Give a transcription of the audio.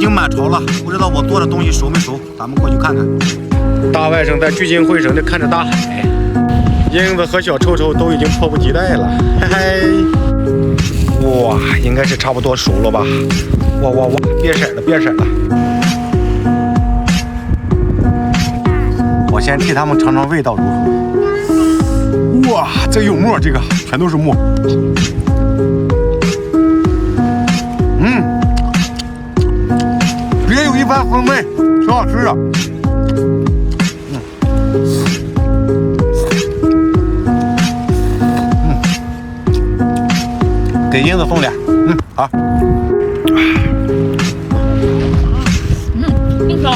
经满潮了，不知道我做的东西熟没熟，咱们过去看看。大外甥在聚精会神地看着大海，英子和小臭臭都已经迫不及待了，嘿嘿。哇，应该是差不多熟了吧？哇哇哇，变色了，变色了。我先替他们尝尝味道如何。哇，这有沫，这个全都是沫。别有一番风味，挺好吃的。给英子送点。好。更香。